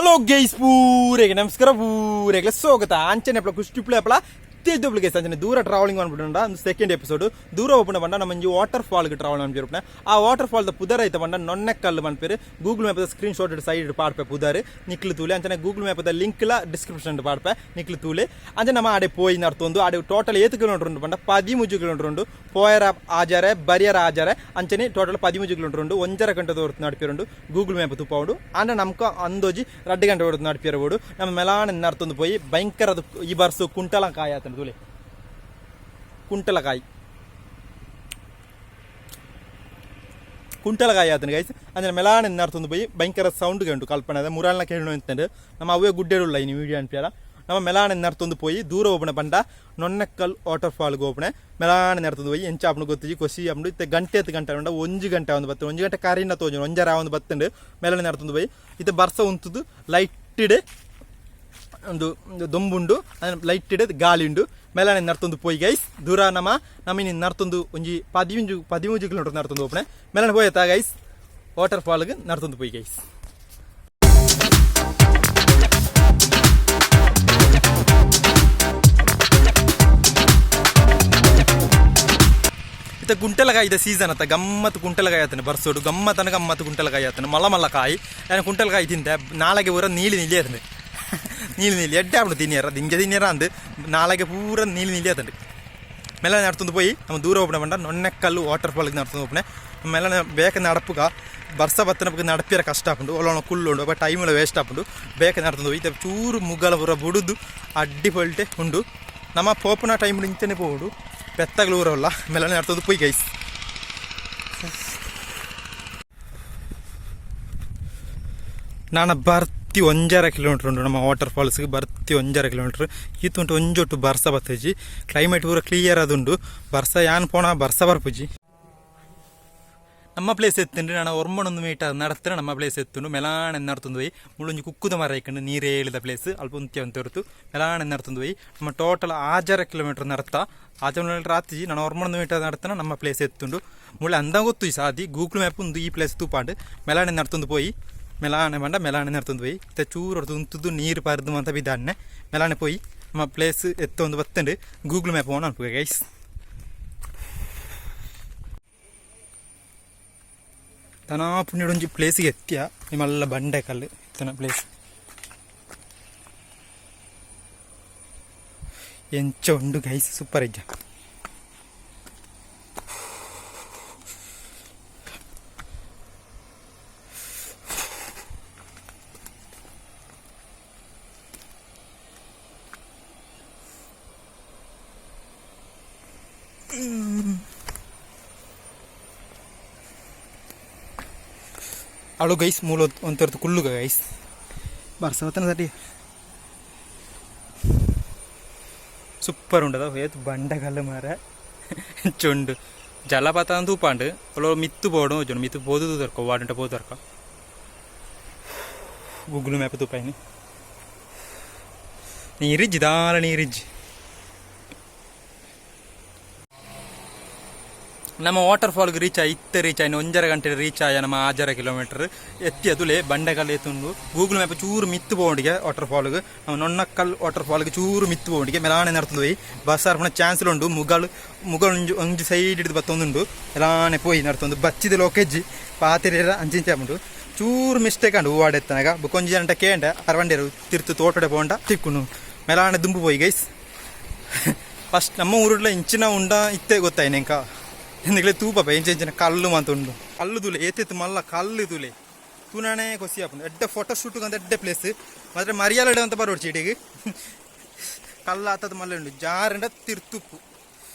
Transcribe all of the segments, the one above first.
hello guys ಪೂರೆಗೆ ನಮಸ್ಕಾರ ಪೂರೆಗೆ ಸ್ವಾಗತ ಅಂಚನೆ ಅಪ್ಲ ಕುಷ್ಟಿ ಪ್ಲೇ ಅಪ್ಲ ತಿದ್ದೊಬ್ಳು ಗೈಸ್ ಅಂಚನೆ ದೂರ ಟ್ರಾವೆಲಿಂಗ್ ಮಾಡ್ಬಿಟ್ಟು ಒಂದು ಸೆಕೆಂಡ್ ಎಪಿಸೋಡ್ ದೂರ ಹೋಗ್ಬಿಟ್ಟು ಬಂಡ ನಮ್ಮ ವಾಟರ್ ಫಾಲ್ಗೆ ಟ್ರಾವೆಲ್ ಮಾಡ್ಬಿಟ್ಟು ಆ ವಾಟರ್ ಫಾಲ್ ಪುದರ್ ಐತೆ ಬಂಡ ನೊನ್ನೆಕ್ಕಲ್ಲು ಮಾಡ್ಪೇರು Google map screenshot side ಪಾಡ್ಪೆ ಪುದರ್ ನಿಕ್ಲು ತೂಲೆ ಅಂಚನೆ ಗೂಗಲ್ ಮ್ಯಾಪ್ ಲಿಂಕ್ಲ ಡಿಸ್ಕ್ರಿಪ್ಷನ್ ಪಾಡ್ಪೆ ನಿಕ್ಲು ತೂಲೆ ಅಂಚನೆ ನಮ್ಮ ಆಡೆ ಪೋಯಿ ನರ್ತೊಂದು ಆಡೆ ಟೋಟಲ್ 7 ಕಿಲೋಮೀಟರ್ ಉಂಟು ಬಂಡ 13 ಕಿಲೋಮೀಟರ್ ಉಂಟು ಪೋಯರ ಆಜಾರೆ ಬರಿಯರ ಆಜಾರೆ ಅಂಚನೆ ಟೋಟಲ್ 13 ಕಿಲೋಮೀಟರ್ ಉಂಟು 1.5 ಗಂಟೆ ತೋರ್ತು ನಡಿಪಿರುಂಡು ಗೂಗಲ್ ಮ್ಯಾಪ್ ತುಪ್ಪ ಉಂಡು ಅಂಡ ನಮ್ಕ ಅಂದೋಜಿ 2 ಗಂಟೆ ಹೊಡೆದು ನಡಿಪಿರಬಹುದು ನಮ್ಮ ಮೆಲಾಣ ನರ್ತೊಂದು ಪೋಯಿ ಭಯಂಕರ ಈ ಬರ್ಸು ಕುಂಟಲಕಾಯಿ ಆತನ ತೂಲೆ ಕುಂಟಲಕಾಯಿ ಆತನ ಗೈಸ್ ಅಂದ್ರೆ ಮೆಲಾಣ ನರ್ತೊಂದು ಪೋಯಿ ಭಯಂಕರ ಸೌಂಡ್ ಉಂಟು ಕಲ್ಪನೆ ಅದ ಮುರಾಲ್ನ ಕೇಳೋ ಅಂತಂದ್ರೆ ನಮ್ಮ ಅವೇ ಗುಡ್ಡೆಡುಲ್ಲ ಈ ವಿಡಿಯೋ ಅನ್ಪಿಯಾರ ನಮ್ಮ ಮೆಲಾಣ ನರ್ತೊಂದು ಪೋಯಿ ದೂರ ಹೋಗ್ಬಣ ಬಂಡ ನೊನ್ನೆಕ್ಕಲ್ ವಾಟರ್ ಫಾಲ್ಗೆ ಹೋಗ್ಬಣೆ ಮೆಲಾಣ ನರ್ತೊಂದು ಪೋಯಿ ಎಂಚಾಪಣ ಗೊತ್ತಿಜಿ ಕೊಸಿ ಅಮ್ಮಡು ಇತ್ತೆ ಗಂಟೆ ಉಂಡ 1 ಗಂಟೆ ಒಂದು ಬತ್ತು 1 ಗಂಟೆ ಕಾರಿನ ತೋಜು ಒಂಜರ ಒಂದು ಬತ್ತಂಡು ಮೆಲಾಣ ನರ್ತೊಂದು ಪೋಯಿ ಇತ್ತೆ ಬರ್ಸ ಉಂತುದು ಲೈಟ್ ಒಂದು ದೊಂಬುಂಡು ಲೈಟ್ ಇಡದ್ ಗಾಳಿ ಉಂಡು ಮೇಲಾನೆ ನರ್ತೊಂದು ಪೋಯಿ ಗೈಸ್ ದೂರ ನಮ್ಮಿನಿ ನರ್ತೊಂದು ಒಂಜಿ 13 ಕಿಲೋಮೀಟರ್ ನರ್ತೊಂದು ಹೋಗ್ಬಣೆ ಮೇಲಾನೆ ಪೋಯತ್ತ ಗೈಸ್ ವಾಟರ್ ಫಾಲ್ಗೆ ನರ್ತೊಂದು ಪೋಯಿ ಗೈಸ್ ಕುಂಟಲಕಾಯಿ ಸೀಸನ್ ಅತ್ತ ಗಮ್ಮತ್ತು ಕುಂಟಲಕಾಯಿ ಆತನೆ ಬರ್ಸೋಡು ಗಮ್ಮತ್ತು ಕುಂಟಲಕಾಯಿ ಆತನೆ ಮಲ್ಲ ಕಾಯಿ ನಾನು ಕುಂಟಲಕಾಯಿ ತಿಂತೆ ನಾಳೆಗೆ ಪೂರ ನೀಲಿ ಆತನೆ ನೀಲಿ ಎಡ್ಡೆ ಆಗ್ಬಿಡು ತಿನ್ನಿಯಾರ ಅಂದು ನಾಳೆಗೆ ಪೂರ ನೀಲಿ ಆತಂಡು ಮೇಲೆ ನಡ್ತೊಂದು ಪೋಯಿ ನಮ್ಮ ದೂರ ಹೋಗ್ಬಿಡ ಬಂಡ ನೊನ್ನೆಕ್ಕಲ್ಲು ವಾಟರ್ ಫಾಲ್ಗೆ ನಡ್ತೊಂದು ಹೋಗ್ಬಣೆ ಮೇಲೆ ಬೇಕ ನಡಪುಗ ಬರ್ಸ ಬತ್ತನಪ್ಪ ನಡಪಿರ ಕಷ್ಟ ಆಪುಂಡು ಒಳ್ಳೊಣ ಕುಳ್ಳುಂಡು ಬಟ್ ಟೈಮೆಲ್ಲ ವೇಸ್ಟ್ ಆಪುಂಡು ಬೇಕ ನಡ್ತೊಂದು ಹೋಗಿ ಚೂರು ಮುಗ್ಗಲ ಪೂರ ಬುಡುದು ಅಡ್ಡಿ ಪೊಲ್ಟೆ ಉಂಡು ನಮ್ಮ ಪೋಪುನ ಟೈಮ್ ಇಂತನೇ ಪೋಡು ಪೆತ್ತಗಳು ಊರವಲ್ಲ ಮೇಲೆ ನಡ್ತೊಂದು ಪೋಯಿ ಗೈಸ್ ನಾನು ಬರ್ತಿ 1.5 ಕಿಲೋಮೀಟರ್ ಉಂಟು ನಮ್ಮ ವಾಟರ್ ಫಾಲ್ಸ್ಗೆ ಬರ್ತಿ 1.5 ಕಿಲೋಮೀಟರ್ ಈತುಂಟು ಒಂಜೊಟ್ಟು ಬರ್ಸ ಬತ್ತಜಿ ಕ್ಲೈಮೇಟ್ ಪೂರ ಕ್ಲಿಯರ್ ಅದುಂಡು ಬರ್ಸ ಯಾನ್ ಪೋಣ ಬರ್ಸ ಬರ್ಪುಜಿ ನಮ್ಮ ಪ್ಲೇಸ್ ಎತ್ತುಂಡು ನಾನು 1 ಮೀಟರ್ ನಡತ್ರ ನಮ್ಮ ಪ್ಲೇಸ್ ಎತ್ತುಂಡು ಮೆಲಾಣ ನಡ್ತೊಂದು ಹೋಯಿ ಮುಳ್ಳೊಂಜಿ ಕುಕ್ಕುದ ಮರ ಇಕ್ಕಂಡು ನೀರೇ ಹೇಳಿದ ಪ್ಲೇಸ್ ಅಲ್ಪ ಉಂತ್ಯ ಅಂತ ಹೊರತು ಮೆಲಾಣ ನಡ್ತೊಂದು ಹೋಯಿ ನಮ್ಮ ಟೋಟಲ್ 6 ಕಿಲೋಮೀಟರ್ ನಡ್ತ 6 ಕಿಲೋಮೀಟರ್ ಆತಿಜಿ ನಾನು 1 ಮೀಟರ್ ನಡ್ತಾನ ನಮ್ಮ ಪ್ಲೇಸ್ ಎತ್ತುಂಡು ಮುಳ್ಳೆ ಅಂದ ಗೊತ್ತು ಸಾದಿ ಗೂಗಲ್ ಮ್ಯಾಪ್ ಒಂದು ಈ ಪ್ಲೇಸ್ ತೂಪಾಂಡು ಮೆಲಾಣ ನಡ್ತೊಂದು ಹೋಯಿ ಮೆಲಾಣೆ ಬಂಡ ಮೆಲಾಣೆ ನಡ್ತೊಂದು ಹೋಯಿ ಇತ್ತ ಚೂರು ಹೊಡೆದು ಉಂತದ್ದು ನೀರು ಪರ್ದು ಅಂತ ಬಿದ್ದಾನೆ ಮೆಲಾಣೆ ಪೋಯಿ ನಮ್ಮ ಪ್ಲೇಸ್ ಎತ್ತೊಂದು ಬತ್ತಂಡು ಗೂಗಲ್ ಮ್ಯಾಪ್ ಓನ್ ಅನ್ಪುಗ ಗೈಸ್ ತನಾ ಪುಣ್ಯಡೊಂಜಿ ಪ್ಲೇಸಿಗೆ ಎತ್ತಿಯ ನಿಮ್ಮಲ್ಲ ಬಂಡೆ ಕಲ್ಲು ಇತ್ತನ ಪ್ಲೇಸ್ ಎಂಚ ಉಂಡು ಗೈಸ್ ಸೂಪರ್ ಇಜ್ಜ ಅಳು ಗೈಸ್ ಮೂಲ ಒಂಥರದ್ದು ಕುಳ್ಳುಗ ಗೈಸ್ ಬರ್ಸವತ್ತನ ತಟಿ ಸೂಪರ್ ಉಂಟದ ಏತ್ ಬಂಡಗಲ್ಲು ಮಾರ ಚೊಂಡು ಜಲಪಾತ ಅಂತ ಉಪಾಂಡು ಒಳ್ಳೆ ಮಿತ್ತು ಬೋಡು ಜೊಂಡು ಮಿತ್ತು ಬೋದು ದೊರಕ ವಾಡುಂಟ ಬೋದು ದೊರಕ ಗೂಗಲ್ ಮ್ಯಾಪ್ ತುಪ್ಪಾಯಿನಿ ನೀರಿಜ್ಜಿ ದಾರ ನೀರಿಜ್ಜಿ ನಮ್ಮ ವಾಟರ್ ಫಾಲ್ಗೆ ರೀಚ್ ಆಯ್ನ 1.5 ಗಂಟೆ ರೀಚ್ ಆಯ ನಮ್ಮ 6 ಕಿಲೋಮೀಟರ್ ಎತ್ತಿ ಅದುಲೆ ಬಂಡೆಕಲ್ಲು ಎತ್ತುಂಡು ಗೂಗಲ್ ಮ್ಯಾಪ್ ಚೂರು ಮಿತ್ತು ಬೋಂಡಿಗೆ ವಾಟರ್ ಫಾಲ್ಗೆ ನಮ್ಮ ನೊನ್ನಕ್ಕಲ್ ವಾಟರ್ ಫಾಲ್ಗೆ ಚೂರು ಮಿತ್ತು ಬೋಂಡಿಗೆ ಮೆಲಾಣೆ ನಡ್ತೊಂದು ಹೋಯಿ ಬಸ್ ಅರ್ಪಣ ಚಾನ್ಸ್ ಉಂಡು ಮುಗಳು ಒಂಜು ಸೈಡ್ ಹಿಡಿದು ಬತ್ತೊಂದುಂಡು ಮೆಲಾಣೆ ಪೋಯಿ ನಡ್ತೊಂದು ಬಚ್ಚಿದ ಲೋಕೆಜ್ಜಿ ಪಾತಿರ ಅಂಚಿಂಚೆ ಉಂಡು ಚೂರು ಮಿಸ್ಟೇಕ್ ಅಂಡು ಹೂವಾಡೆತ್ತನಾಗ ಬೊಕೊಂಜಿ ಗಂಟೆ ಕೇಂಡ ಅರವಂಡೇರು ತಿರ್ತು ತೋಟಡೆ ಪೋಂಡ ತಿಕ್ಕುಂಡು ಮೆಲಾಣೆ ದುಂಬು ಪೋಯಿ ಗೈಸ್ ಫಸ್ಟ್ ನಮ್ಮ ಊರುಡ್ಲ ಇಂಚಿನ ಉಂಡ ಇತ್ತೆ ಗೊತ್ತಾಯ್ನ ಎಂಕ ಎಂದ್ರೆ ತೂಪ ಎಂಚಿನ ಕಲ್ಲು ಅಂತ ಉಂಡು ಕಲ್ಲು ತುಲೆ ಏತೆತ್ತು ಮಲ್ಲ ಕಲ್ಲು ತುಲೆ ತೂನಾಣೆ ಕೊಸಿ ಹಾಕೊಂಡು ಎಡ್ಡೆ ಫೋಟೋ ಶೂಟ್ಗೆ ಅಂತ ಎಡ್ಡೆ ಪ್ಲೇಸ್ ಮಾತ್ರ ಮರಿಯಾಲಡೆ ಅಂತ ಬರೋಡು ಚೀಟಿಗೆ ಕಲ್ಲು ಆತದ ಮಲ್ಲ ಉಂಡು ಜಾರಂಡ ತಿರ್ತುಪ್ಪು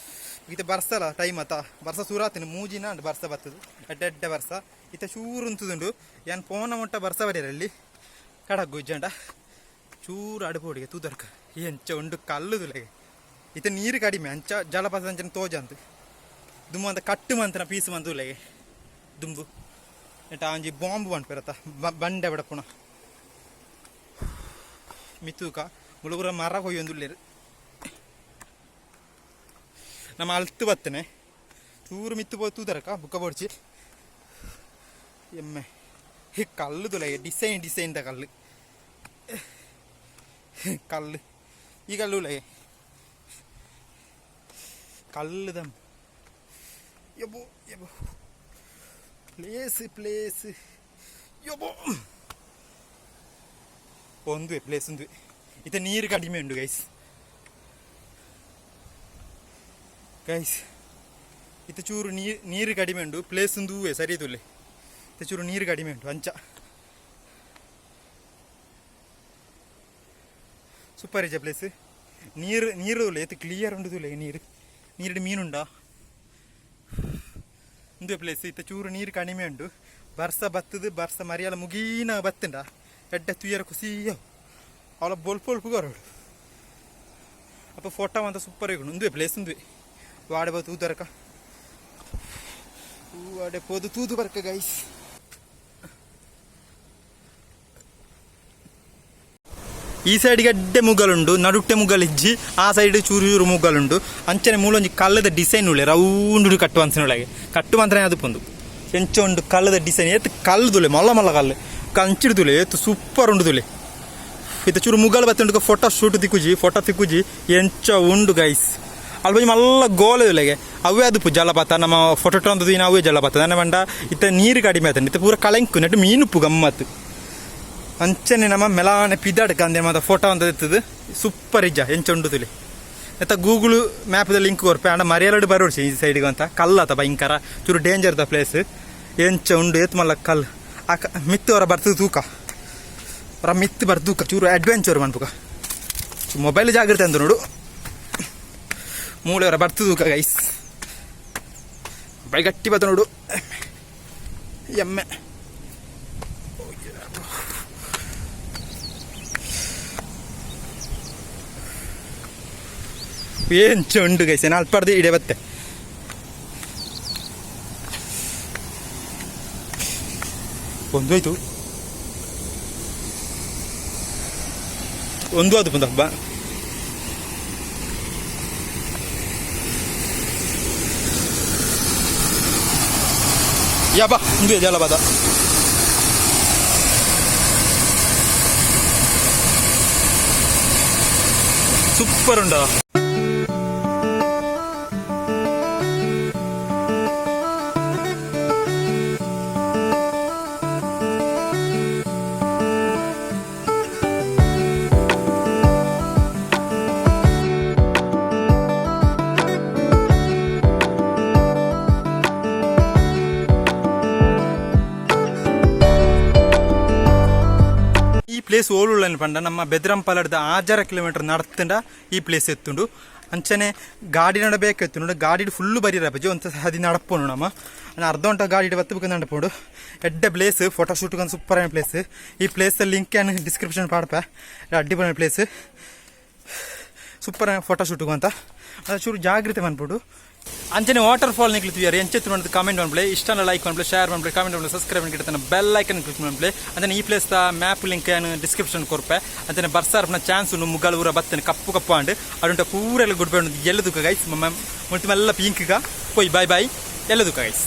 ಈತ ಬರ್ಸಲ್ಲ ಟೈಮ್ ಆತ ಬರ್ಸ ಸೂರಾತಿನ ಮೂಜಿನ ಅಂಡು ಬರ್ಸ ಬರ್ತದು ಎಡ್ಡೆ ಬರ್ಸ ಈತ ಚೂರು ಉಂತದುಂಡು ಏನು ಪೋನ ಮುಟ್ಟ ಬರ್ಸ ಬರೀರಲ್ಲಿ ಕಡಗು ಇಜ್ಜಂಡ ಚೂರು ಅಡುಪೋಡಿಗೆ ತೂದರ್ಕ ಎಂಚ ಉಂಡು ಕಲ್ಲು ತುಲೆಗೆ ಈತ ನೀರು ಕಡಿಮೆ ಅಂಚ ಜಲಪಾತ ಅಂಚನ ತೋಜ ಅಂತ ದುಮ್ಮು ಅಂತ ಕಟ್ಟು ಮಂತನ ಪೀಸು ಮಂತುಲೆಗೆ ದುಂಬು ಎಟ ಅಂಜಿ ಬಾಂಬು ಬಂಡ್ಪೇರತ್ತ ಬಂಡೆ ಬಡಪುಣ ಮಿತ್ತೂಕ ಮುಳುಗುರ ಮರ ಕೊಯ್ಯೊಂದುಲ್ಲೇರು ನಮ್ಮ ಅಲ್ತು ಬತ್ತನೆ ಚೂರು ಮಿತ್ತು ಪೋತು ತರಕ ಬುಕ್ಕ ಬೊಡ್ಚಿ ಎಮ್ಮೆ ಈ ಕಲ್ಲು ತುಲೆಗೆ ಡಿಸೈನ್ ದ ಕಲ್ಲು ಕಲ್ಲು ಈ ಕಲ್ಲು ಕಲ್ಲುದಮ್ ಯಬ್ಬೋ ಯಬ್ಬೋ ಪ್ಲೇಸ್ ಯಬ್ಬೋ ಒಂದುವೆ ಪ್ಲೇಸ್ ಒಂದುವೆ ಇತ್ತೆ ನೀರು ಕಡಿಮೆ ಉಂಟು ಗೈಸ್ ಇತ್ತೆ ಚೂರು ನೀರು ಕಡಿಮೆ ಉಂಟು ಪ್ಲೇಸ್ ಒಂದುವೆ ಸರಿ ತುಲ್ಲೆ ಇತ್ತೆ ಚೂರು ನೀರು ಕಡಿಮೆ ಉಂಟು ಅಂಚ ಸೂಪರ್ ಇಜ ಪ್ಲೇಸ್ ನೀರು ಎತ್ತು ಕ್ಲಿಯರ್ ಉಂಟು ನೀರಿಡು ಮೀನುಂಡ ಒಂದೇ ಪ್ಲೇಸ್ ಇತ್ತ ಚೂರು ನೀರು ಕಡಿಮೆ ಉಂಟು ಬರ್ಸ ಬತ್ತದು ಬರ್ಸ ಮರಿಯಲ್ಲ ಮುಗೀನ ಬತ್ತಂಡ ಎಡ್ಡೆ ತುಯ್ಯರ ಖುಷಿಯ ಅವಳ ಬೊಲ್ಪು ಗೊರಡು ಅಪ್ಪ ಫೋಟೋ ಅಂತ ಸೂಪರ್ ಇಕೊಂಡು ಒಂದೇ ಪ್ಲೇಸ್ ಒಂದೇ ವಾಡೆ ಬತ್ತು ತೂತರಕ ವಾಡೆ ಪೋದು ತೂತು ಬರ್ಕ ಗೈಸ್ ಈ ಸೈಡ್ಗೆ ಅಡ್ಡೆ ಮುಗ್ಗಲುಂಡು ನಡುಟ್ಟೆ ಮುಗ್ಗಲಿಜ್ಜಿ ಆ ಸೈಡ್ ಚೂರು ಮುಗ್ಗಲುಂಡು ಅಂಚನೆ ಮೂಲೊಂಜಿ ಕಲ್ಲದ ಡಿಸೈನ್ ಉಳ್ಳೆ ರೌಂಡು ಕಟ್ಟುವಂತನೊಳಗೆ ಕಟ್ಟುವಂತನೇ ಅದು ಪೊಂದು ಎಂಚ ಉಂಡು ಕಲ್ಲದ ಡಿಸೈನ್ ಏತ್ ಕಲ್ಲು ತುಲೆ ಮಲ್ಲ ಕಲ್ಲು ಕಂಚಿಡು ತುಲೆ ಏತ್ ಸೂಪರ್ ಉಂಡು ತುಲೆ ಇತ್ತ ಚೂರು ಮುಗ್ಗಲು ಬತ್ತುಂಡು ಫೋಟೋ ಶೂಟ್ ತಿಕ್ಕುಜಿ ಎಂಚ ಉಂಡು ಗೈಸ್ ಅಲ್ಲಿ ಮಲ್ಲ ಗೋಲೆ ತುಲೆಗೆ ಅವೇ ಅದು ಜಲಪಾತ ನಮ್ಮ ಫೋಟೋ ತಂದು ಅವೇ ಜಲಪಾತ ನನ್ನ ಬಂಡ ಇತ್ತ ನೀರು ಕಡಿಮೆ ಆತಂಡು ಇತ್ತ ಪೂರ ಕಳೆಂಕು ನೆಟ್ಟು ಮೀನುಪ್ಪು ಗಮ್ಮತ್ತು ಅಂಚನೆ ನಮ್ಮ ಮೆಲಾನೆ ಪಿದಾಡ್ಕ ಅಂದೆ ಮಾತ ಫೋಟೋ ಅಂತ ಎತ್ತದು ಸೂಪರ್ ಇಜ್ಜ ಎಂಚ ಉಂಡು ತುಲಿ ಎತ್ತ ಗೂಗಲ್ ಮ್ಯಾಪ್ದ ಲಿಂಕ್ ಕೊರ್ಪೆ ಅಂಡ ಮರಿಯಲಡು ಬರೋಡ್ಸಿ ಈ ಸೈಡ್ಗೆ ಅಂತ ಕಲ್ಲತ ಭಯಂಕರ ಚೂರು ಡೇಂಜರ್ ದ ಪ್ಲೇಸ್ ಎಂಚ ಉಂಡು ಎತ್ ಮಲ್ಲ ಕಲ್ಲು ಮಿತ್ತು ಅವರ ಬರ್ತದೆ ತೂಕ ಅವರ ಮಿತ್ತು ಬರ್ದು ತೂಕ ಚೂರು ಅಡ್ವೆಂಚರ್ ಮನ್ಪುಕ ಮೊಬೈಲ್ ಜಾಗ್ರತೆ ಅಂತ ನೋಡು ಮೂಳೆ ಅವರ ಬರ್ತದೆ ತೂಕ ಗೈಸ್ ಮೊಬೈಲ್ ಗಟ್ಟಿ ಬತ್ತ ನೋಡು ಎಮ್ಮೆ ಎಂಚ ಉಂಡು ಗೈಸ್ ನಾನು ಅಲ್ಪಾಡ್ದು ಇಡೆ ಬತ್ತೆ ಒಂದೋಯ್ತು ಒಂದು ಅದು ಬಂದ ಹಬ್ಬ ಯಾ ಬಾ ಒಂದು ಜಲಪಾತ ಸೂಪರ್ ಉಂಡ ಪ್ಲೇಸ್ ಓಲುಳ್ಳನ್ನು ಪಂಡ ನಮ್ಮ ಬೆದ್ರಂಪಾಲದ 6 ಕಿಲೋಮೀಟರ್ ನಡ್ತಂಡ ಈ ಪ್ಲೇಸ್ ಎತ್ತುಂಡು ಅಂಚನೆ ಗಾಡಿ ನಡಬೇಕೆತ್ತು ಗಾಡಿ ಫುಲ್ಲು ಬರೀರಪ್ಪಜಿ ಒಂದು ಹದಿ ನಡಪೋಣು ನಮ್ಮ ಅರ್ಧ ಗಂಟೆ ಗಾಡಿ ಬತ್ತು ಬೇಕು ನಡಪೋಡು ಎಡ್ಡೆ ಪ್ಲೇಸ್ ಫೋಟೋ ಶೂಟ್ಗೆ ಒಂದು ಸೂಪರ್ ಆಯ್ನ ಪ್ಲೇಸ್ ಈ ಪ್ಲೇಸ್ ಲಿಂಕ್ ಏನು ಡಿಸ್ಕ್ರಿಪ್ಷನ್ ಪಾಡಪ ಅಡ್ಡಿ ಬಣ್ಣ ಪ್ಲೇಸ್ ಸೂಪರ್ ಫೋಟೋ ಶೂಟ್ಗೆ ಅಂತ ಅದು ಚೂರು ಜಾಗ್ರತೆ ಮಾಡ್ಬಿಡು ಅಂಚನೆ ವಾಟರ್ ಫಾಲ್ ನಿಕ್ಲಿತ್ತೀವಿ ಎಂಚೆತ್ತು ಮಾಡೋದು ಕಾಮೆಂಟ್ ಮಾಡ್ಬಿಳೆ ಇಷ್ಟನ ಲೈಕ್ ಮಾಡ್ಬಿಳೆ ಶೇರ್ ಮಾಡ್ಬಿಳೆ ಕಾಮೆಂಟ್ ಮಾಡ್ಬಿಳೆ ಸಬ್ಸ್ಕ್ರೈಬ್ ಮಾಡಿ ಬೆಲ್ ಐಕನ್ ಕ್ಲಿಕ್ ಮಾಡ್ಬಿಳೆ ಅಂಚನೆ ಈ ಪ್ಲೇಸ್ ಮ್ಯಾಪ್ ಲಿಂಕ್ ಏನು ಡಿಸ್ಕ್ರಿಪ್ಷನ್ ಕೊರ್ಪೆ ಅಂಚನೆ ಬರ್ಸಾರ್ನ ಚಾನ್ಸ್ ಉಂಡು ಮುಗ್ಗಲ್ ಊರ ಬತ್ತನೆ ಕಪ್ಪು ಅಂಡ್ ಅಡುಂಟ ಪೂರೆಲ್ಲ ಗುಡ್ ಬೇಡ ಎಲ್ಲದಕ್ಕ ಗೈಸ್ ಮುಳ್ತಿಮೆಲ್ಲ ಪಿಂಕ್ಗ ಪೋಯ್ ಬಾಯ್ ಎಲ್ಲದಕ್ಕ ಗೈಸ್